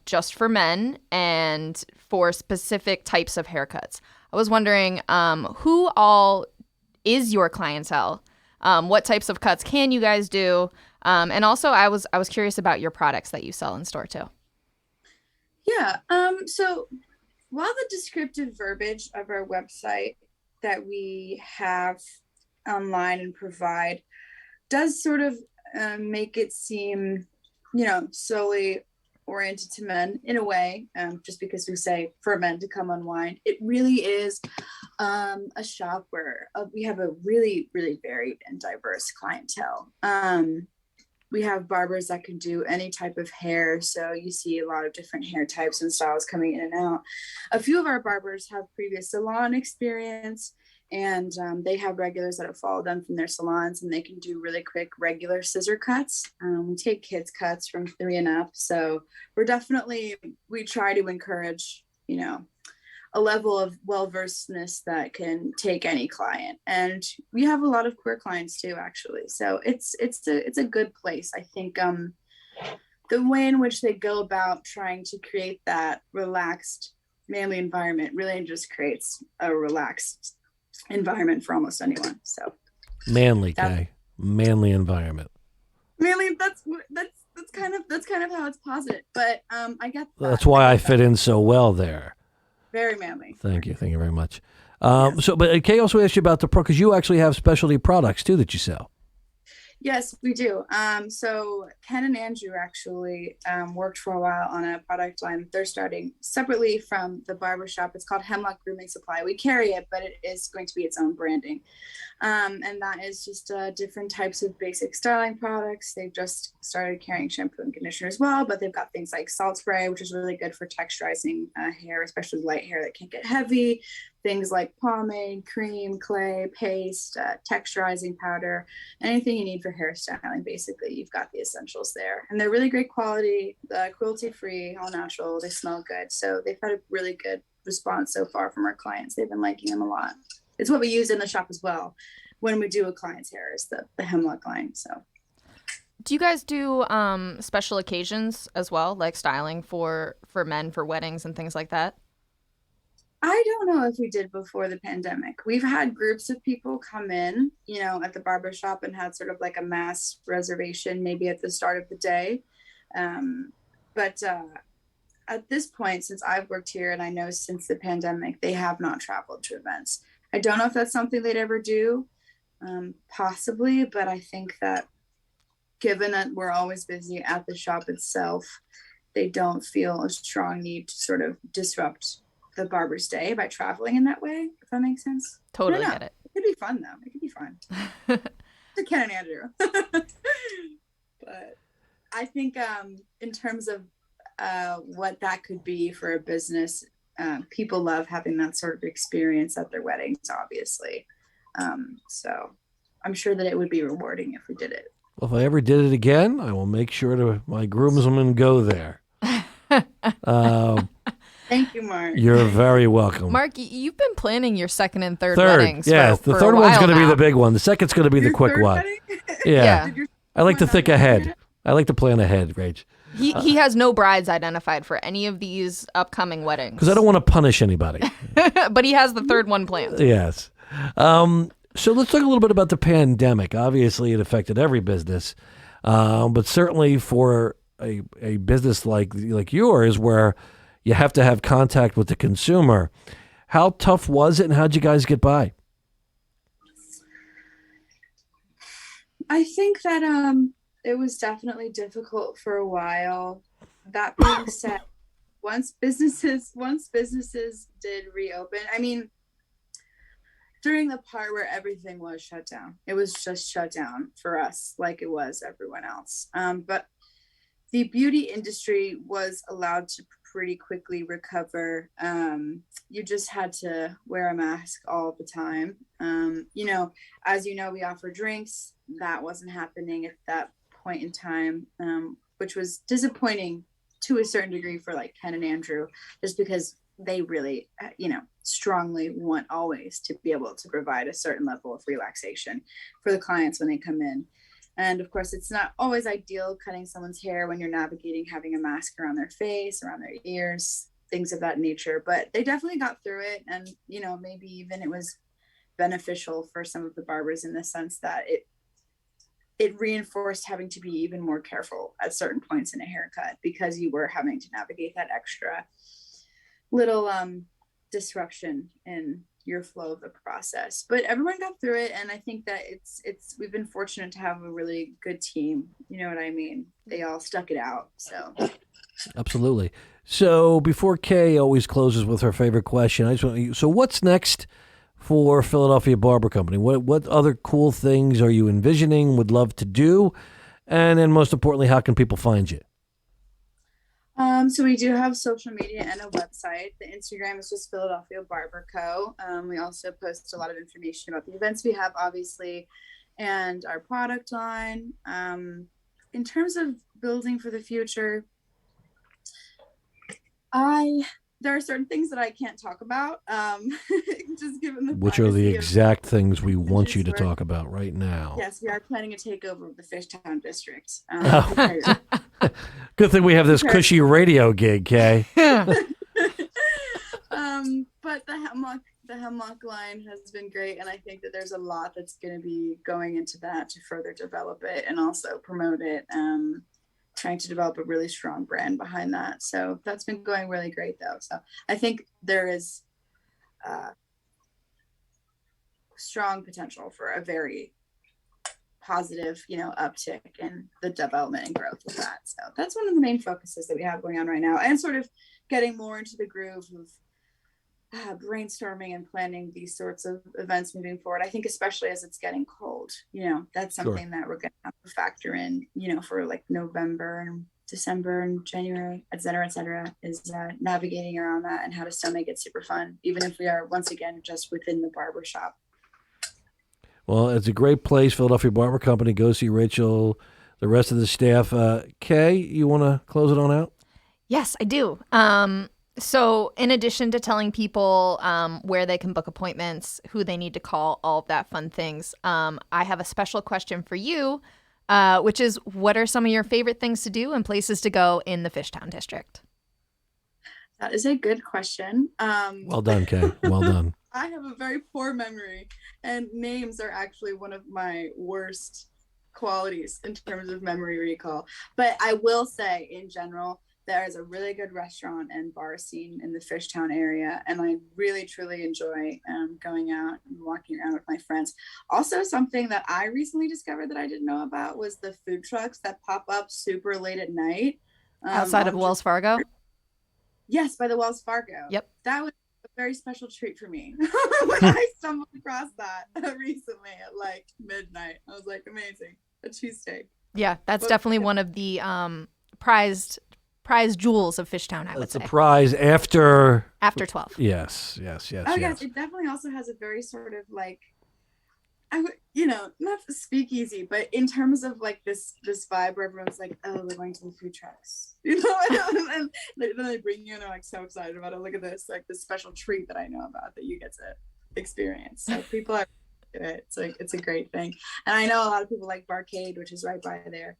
just for men and for specific types of haircuts. I was wondering, who all is your clientele? What types of cuts can you guys do? And also, I was curious about your products that you sell in store too. Yeah. So while the descriptive verbiage of our website that we have online and provide does sort of make it seem, solely oriented to men in a way, just because we say for men to come unwind. It really is a shop where we have a really, really varied and diverse clientele. We have barbers that can do any type of hair. So you see a lot of different hair types and styles coming in and out. A few of our barbers have previous salon experience, and they have regulars that have followed them from their salons, and they can do really quick regular scissor cuts. We take kids cuts from 3 and up. So we try to encourage, a level of well-versedness that can take any client. And we have a lot of queer clients too, actually. So it's a good place. I think the way in which they go about trying to create that relaxed, manly environment really just creates a relaxed environment for almost anyone. So manly environment. Manly, that's kind of how it's posited. But I get that. That's why I fit in so well there. Very manly. Thank you very much. But Kay also asked you about because you actually have specialty products too that you sell. Yes, we do. So Ken and Andrew actually worked for a while on a product line. They're starting separately from the barbershop. It's called Hemlock Grooming Supply. We carry it, but it is going to be its own branding. And that is just different types of basic styling products. They've just started carrying shampoo and conditioner as well, but they've got things like salt spray, which is really good for texturizing hair, especially light hair that can't get heavy. Things like pomade, cream, clay, paste, texturizing powder, anything you need for hairstyling, basically, you've got the essentials there. And they're really great quality, cruelty-free, all natural. They smell good. So they've had a really good response so far from our clients. They've been liking them a lot. It's what we use in the shop as well when we do a client's hair, is the Hemlock line. So, do you guys do special occasions as well, like styling for men for weddings and things like that? I don't know if we did before the pandemic. We've had groups of people come in, at the barbershop and had sort of like a mass reservation, maybe at the start of the day. But at this point, since I've worked here, and I know since the pandemic, they have not traveled to events. I don't know if that's something they'd ever do, possibly, but I think that given that we're always busy at the shop itself, they don't feel a strong need to sort of disrupt the barber's day by traveling in that way, if that makes sense. Totally get it. It could be fun though. It could be fun. To Ken and Andrew. But I think in terms of what that could be for a business, people love having that sort of experience at their weddings, obviously. So I'm sure that it would be rewarding if we did it. Well, if I ever did it again, I will make sure my groomsmen go there. Thank you, Mark. You're very welcome. Mark, you've been planning your second and third weddings. Yeah, for the third one's going to be now. the big one. The second's going to be the quick one. Yeah. I like to think ahead. I like to plan ahead, Rach. He has no brides identified for any of these upcoming weddings. Because I don't want to punish anybody. But he has the third one planned. Yes. So let's talk a little bit about the pandemic. Obviously, it affected every business. But certainly for a business like yours, where you have to have contact with the consumer, how tough was it, and how'd you guys get by? I think that it was definitely difficult for a while. That being said, once businesses did reopen, I mean, during the part where everything was shut down, it was just shut down for us like it was everyone else. But the beauty industry was allowed to pretty quickly recover. You just had to wear a mask all the time. As you know, we offer drinks. That wasn't happening at that point in time, which was disappointing to a certain degree for like Ken and Andrew, just because they really, strongly want always to be able to provide a certain level of relaxation for the clients when they come in. And of course, it's not always ideal cutting someone's hair when you're navigating having a mask around their face, around their ears, things of that nature. But they definitely got through it. And, maybe even it was beneficial for some of the barbers in the sense that it reinforced having to be even more careful at certain points in a haircut, because you were having to navigate that extra little disruption in your flow of the process. But everyone got through it, and I think that we've been fortunate to have a really good team. You know what I mean? They all stuck it out. So Absolutely. So before Kay always closes with her favorite question, I just want you. So what's next for Philadelphia Barber Company? What other cool things are you envisioning? Would love to do, and then most importantly, how can people find you? So we do have social media and a website. The Instagram is just Philadelphia Barber Co. We also post a lot of information about the events we have, obviously, and our product line. In terms of building for the future, there are certain things that I can't talk about, just given the Which are the privacy exact things we want you to talk about right now? Yes, we are planning a takeover of the Fishtown District. Good thing we have this cushy radio gig, Kay. But the hemlock line has been great, and I think that there's a lot that's going to be going into that to further develop it and also promote it. Trying to develop a really strong brand behind that. So that's been going really great though. So I think there is strong potential for a very positive, uptick in the development and growth of that. So that's one of the main focuses that we have going on right now, and sort of getting more into the groove of brainstorming and planning these sorts of events moving forward. I think especially as it's getting cold, that's something that we're going to have to factor in, for like November and December and January, et cetera, is navigating around that and how to still make it super fun, even if we are once again just within the barbershop. Well, it's a great place, Philadelphia Barber Company. Go see Rachel, the rest of the staff. Kay, you want to close it on out? Yes, I do. So in addition to telling people where they can book appointments, who they need to call, all of that fun things, I have a special question for you, which is, what are some of your favorite things to do and places to go in the Fishtown District? That is a good question. Well done, Kay. Well done. I have a very poor memory, and names are actually one of my worst qualities in terms of memory recall. But I will say, in general, there is a really good restaurant and bar scene in the Fishtown area, and I really, truly enjoy going out and walking around with my friends. Also, something that I recently discovered that I didn't know about was the food trucks that pop up super late at night. Outside of Wells Fargo? Yes, by the Wells Fargo. Yep. That was a very special treat for me when I stumbled across that recently at like midnight. I was like, amazing. A cheesesteak. Yeah, that's definitely one of the prized jewels of Fishtown, I would say. It's a prize after 12. Yes. Oh, yes. It definitely also has a very sort of like, not the speakeasy, but in terms of like this vibe where everyone's like, oh, we're going to the food trucks, and then they bring you and they're like so excited about it. Look at this, like this special treat that I know about that you get to experience. So people are it's a great thing. And I know a lot of people like Barcade, which is right by there.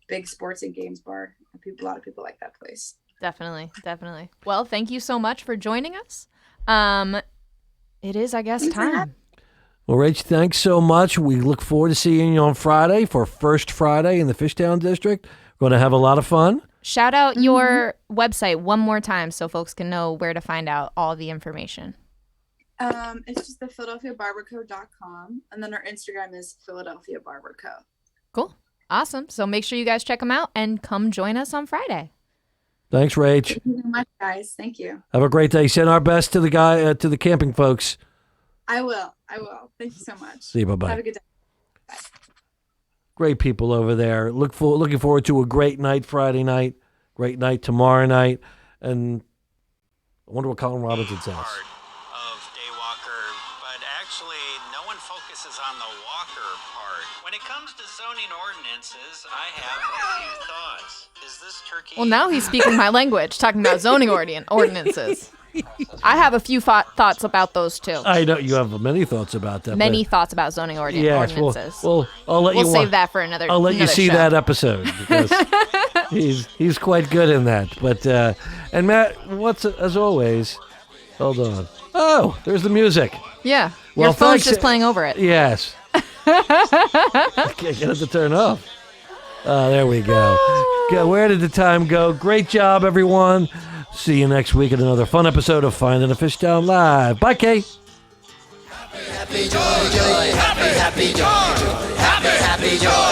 Big sports and games bar. A lot of people like that place. Definitely. Well, thank you so much for joining us. It is, I guess, time. Well, Rach, thanks so much. We look forward to seeing you on Friday for First Friday in the Fishtown District. We're going to have a lot of fun. Shout out your website one more time so folks can know where to find out all the information. It's just the PhiladelphiaBarberCo.com, and then our Instagram is Philadelphia Barber Co. Cool. Awesome. So make sure you guys check them out and come join us on Friday. Thanks, Rach. Thank you very much, guys. Thank you. Have a great day. Send our best to the camping folks. I will. Thank you so much. See you. Bye-bye. Have a good day. Bye. Great people over there. Looking forward to a great night Friday night, great night tomorrow night, and I wonder what Colin Robinson says. Of day walker, but actually no one focuses on the walker part. When it comes to zoning ordinances, I have a few thoughts. Is this turkey? Well, now he's speaking my language, talking about zoning ordinances. I have a few thoughts about those too. I know you have many thoughts about that. Many thoughts about zoning ordinances. Well, I'll let we'll save that for another. I'll let you see show. that episode because he's quite good in that. But and Matt, as always, hold on. Oh, there's the music. Yeah, well, your phone's just playing over it. Yes. I can't get it to turn off. There we go. Where did the time go? Great job, everyone. See you next week at another fun episode of Finding a Fishtown Live. Bye, Kay. Happy, joy, joy, happy, joy, joy, happy, joy.